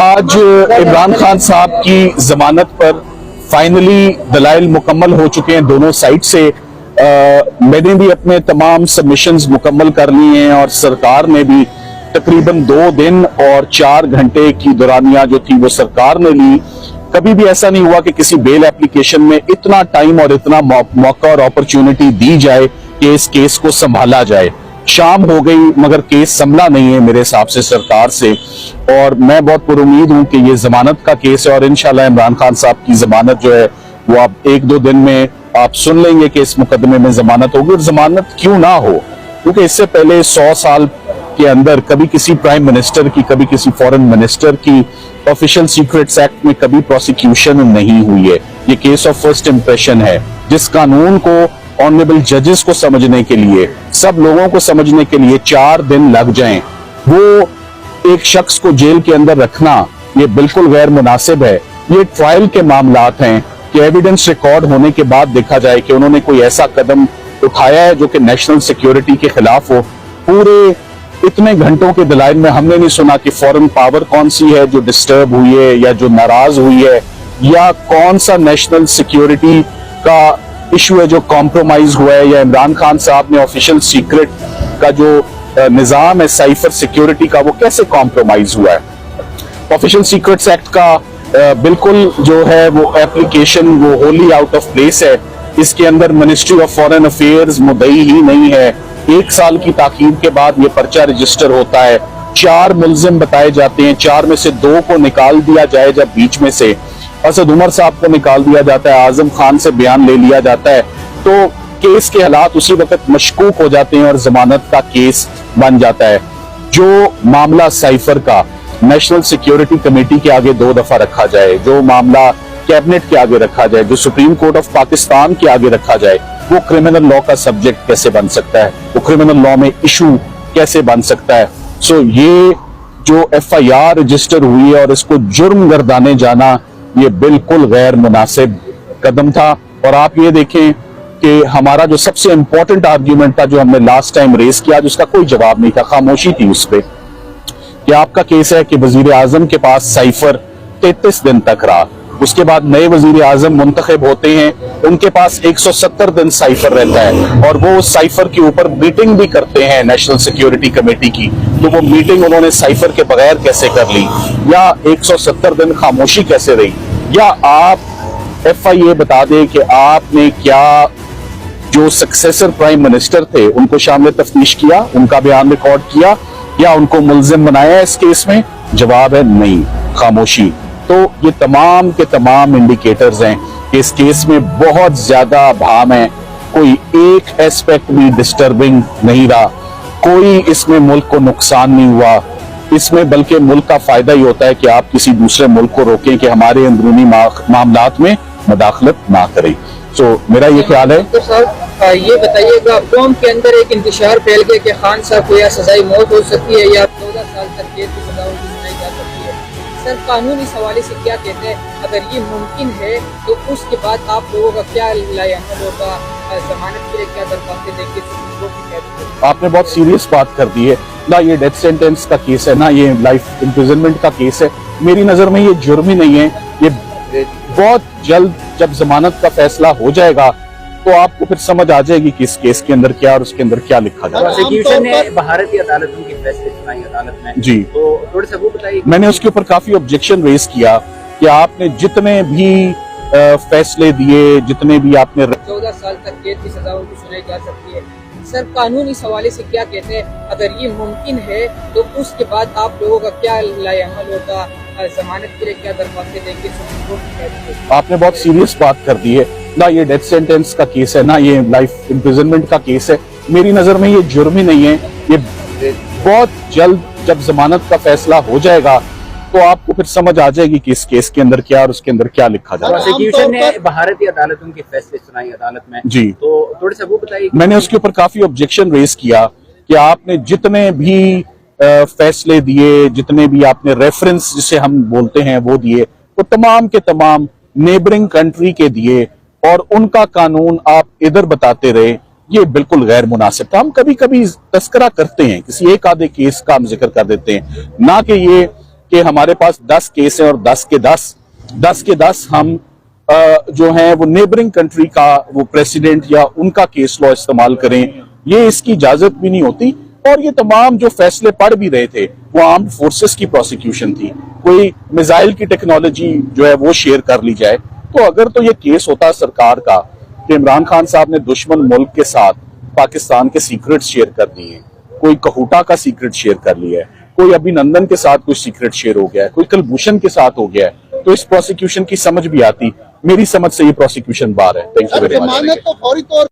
आज इमरान खान साहब की जमानत पर फाइनली दलाइल मुकम्मल हो चुके हैं दोनों साइड से। मैंने भी अपने तमाम सबमिशंस मुकम्मल कर लिए हैं और सरकार ने भी तकरीबन 2 दिन और 4 घंटे की दौरानिया जो थी वो सरकार ने ली। कभी भी ऐसा नहीं हुआ कि किसी बेल एप्लीकेशन में इतना टाइम और इतना मौका और अपॉर्चुनिटी दी जाए कि इस केस को संभाला जाए। शाम हो गई मगर केस संभला नहीं है मेरे हिसाब से सरकार से, और मैं बहुत पुरुमीद हूं कि ये जमानत का केस है और इंशाल्लाह इमरान खान साहब की जमानत जो है वो आप 1-2 दिन में आप सुन लेंगे कि इस मुकदमे में जमानत होगी। और जमानत क्यों ना हो, क्योंकि इससे पहले 100 साल के अंदर कभी किसी प्राइम मिनिस्टर की, कभी किसी फॉरेन मिनिस्टर की ऑफिशियल सीक्रेट्स एक्ट में कभी प्रोसिक्यूशन नहीं हुई है। ये केस ऑफ फर्स्ट इंप्रेशन है। जिस कानून को ऑनरेबल जजेस को समझने के लिए, सब लोगों को समझने के लिए 4 दिन लग जाएं, वो एक शख्स को जेल के अंदर रखना ये बिल्कुल गैर मुनासिब है। ये ट्रायल के मामलात हैं कि एविडेंस रिकॉर्ड होने के बाद देखा जाए कि उन्होंने कोई ऐसा कदम उठाया है जो कि नेशनल सिक्योरिटी के खिलाफ हो। पूरे इतने घंटों के दलाइल में हमने नहीं सुना कि फॉरेन पावर कौन सी है जो डिस्टर्ब हुई है या जो नाराज हुई है, या कौन सा नेशनल सिक्योरिटी का इशू है जो कॉम्प्रोमाइज हुआ है, या इमरान खान साहब ने ऑफिशियल सीक्रेट का जो निजाम है साइफर सिक्योरिटी का वो कैसे कॉम्प्रोमाइज हुआ है। ऑफिशियल सीक्रेट्स एक्ट का बिल्कुल जो है वो एप्लीकेशन वो होली आउट ऑफ प्लेस है। इसके अंदर मिनिस्ट्री ऑफ फॉरेन अफेयर्स मुद्दई ही नहीं है। 1 साल की ताकीद के बाद ये पर्चा रजिस्टर होता है। 4 मुल्जिम बताए जाते हैं, 4 में से 2 को निकाल दिया जाए जब बीच में से असद उमर साहब को निकाल दिया जाता है, आजम खान से बयान ले लिया जाता है, तो केस के हालात उसी वक्त मशकूक हो जाते हैं और जमानत का केस बन जाता है। जो मामला साइफर का नेशनल सिक्योरिटी कमेटी के आगे 2 दफा रखा जाए, जो मामला कैबिनेट के आगे रखा जाए, जो सुप्रीम कोर्ट ऑफ पाकिस्तान के आगे रखा जाए, वो क्रिमिनल लॉ का सब्जेक्ट कैसे बन सकता है, वो क्रिमिनल लॉ में इशू कैसे बन सकता है। सो ये जो FIR रजिस्टर हुई है और इसको जुर्म गर्दाने जाना ये बिल्कुल गैर मुनासिब कदम था। और आप ये देखें कि हमारा जो सबसे इंपॉर्टेंट आर्ग्यूमेंट था जो हमने लास्ट टाइम रेस किया, जिसका कोई जवाब नहीं था, खामोशी थी उस पर, कि आपका केस है कि वजीर आजम के पास साइफर 33 दिन तक रहा, उसके बाद नए वजीर आजम मुंतखब होते हैं, उनके पास 170 दिन साइफर रहता है और वो उस साइफर के ऊपर मीटिंग भी करते हैं नेशनल सिक्योरिटी कमेटी की। तो वो मीटिंग उन्होंने साइफर के बगैर कैसे कर ली, या 170 दिन खामोशी कैसे रही, या आप FIA बता दें कि आपने क्या जो सक्सेसर प्राइम मिनिस्टर थे उनको शामिल तफ्तीश किया, उनका बयान रिकॉर्ड किया, या उनको मुल्जिम बनाया इस केस में। जवाब है नहीं, खामोशी। तो ये तमाम के तमाम इंडिकेटर्स हैं कि इस केस में बहुत ज्यादा भाम है। कोई एक एस्पेक्ट भी डिस्टर्बिंग नहीं रहा, कोई इसमें मुल्क को नुकसान नहीं हुआ, इसमें बल्कि मुल्क का फायदा ही होता है कि आप किसी दूसरे मुल्क को रोकें कि हमारे अंदरूनी मामलात में मदाखलत ना करें। तो मेरा ये ख्याल है। तो सर ये बताइएगा, कौम के अंदर एक इंतशार फैल गया कि खान साहब को या सजाई मौत हो सकती है या 14 साल तक जेल की सजा सुनाई जा सकती है। सर कानून इस हवाले से क्या कहते हैं, अगर ये मुमकिन है तो उसके बाद आप लोगों का क्या लाएअमल होगा, जमानत के लिए क्या दरख्वास्तें देंगे? आपने बहुत सीरियस बात कर दी है ना। ये डेथ सेंटेंस का केस है ना, ये लाइफ इम्प्रिजनमेंट का केस है। मेरी नजर में ये जुर्म ही नहीं है। ये बहुत जल्द जब जमानत का फैसला हो जाएगा तो आपको फिर समझ आ जाएगी कि इस केस के अंदर क्या और उसके अंदर क्या लिखा जाए। प्रोसिक्यूशन ने भारतीय अदालत के फैसले सुनाई अदालत में जी, तो थोड़ा सा वो बताइए। मैंने उसके ऊपर काफी ऑब्जेक्शन रेज किया कि आपने जितने भी फैसले दिए, जितने भी आपने 14 साल तक जेल की सजा उनको सुनाई जा सकती है। सर कानून इस हवाले से क्या कहते हैं, अगर ये मुमकिन है तो उसके बाद आप लोगों का क्या लाएअमल होगा, जमानत के लिए क्या दरख्वास्तें देंगे? आपने बहुत सीरियस बात कर दी है ना। ये डेथ सेंटेंस का केस है ना, ये लाइफ इम्प्रिजनमेंट का केस है। मेरी नजर में ये जुर्म ही नहीं है। ये बहुत जल्द जब जमानत का फैसला हो जाएगा तो आपको फिर समझ आ जाएगी कि इस केस के अंदर क्या और उसके अंदर क्या लिखा जाए। प्रोसिक्यूशन ने भारतीय अदालतों के फैसले सुनाई अदालत में जी, तो थोड़ा सा वो बताइए। मैंने उसके ऊपर काफी ऑब्जेक्शन रेज किया कि आपने जितने भी फैसले दिए, जितने भी आपने रेफरेंस जिसे हम बोलते हैं वो दिए, वो तमाम के तमाम नेबरिंग कंट्री के दिए और उनका कानून आप इधर बताते रहे, ये बिल्कुल गैर मुनासिब था। हम कभी कभी तस्करा करते हैं, किसी एक आधे केस का हम जिक्र कर देते हैं, ना कि ये کہ ہمارے پاس 10 کیس ہیں اور 10 کے 10 ہم جو ہیں وہ نیبرنگ کنٹری کا وہ پریسیڈنٹ یا ان کا کیس لا استعمال کریں، یہ اس کی اجازت بھی نہیں ہوتی. اور یہ تمام جو فیصلے پڑھ بھی رہے تھے وہ آرمڈ فورسز کی پروسیکیوشن تھی. کوئی میزائل کی ٹیکنالوجی جو ہے وہ شیئر کر لی جائے تو اگر تو یہ کیس ہوتا سرکار کا کہ عمران خان صاحب نے دشمن ملک کے ساتھ پاکستان کے سیکرٹس شیئر کر دیے ہیں، کوئی کہوٹا کا سیکرٹ شیئر کر لیا ہے، کوئی ابھی نندن کے ساتھ کوئی سیکرٹ شیئر ہو گیا ہے، کوئی کلبھوشن کے ساتھ ہو گیا ہے، تو اس پروسیکیوشن کی سمجھ بھی آتی. میری سمجھ سے یہ پروسیکیوشن بار ہے. Thank you very much. ضمانت تو فوری طور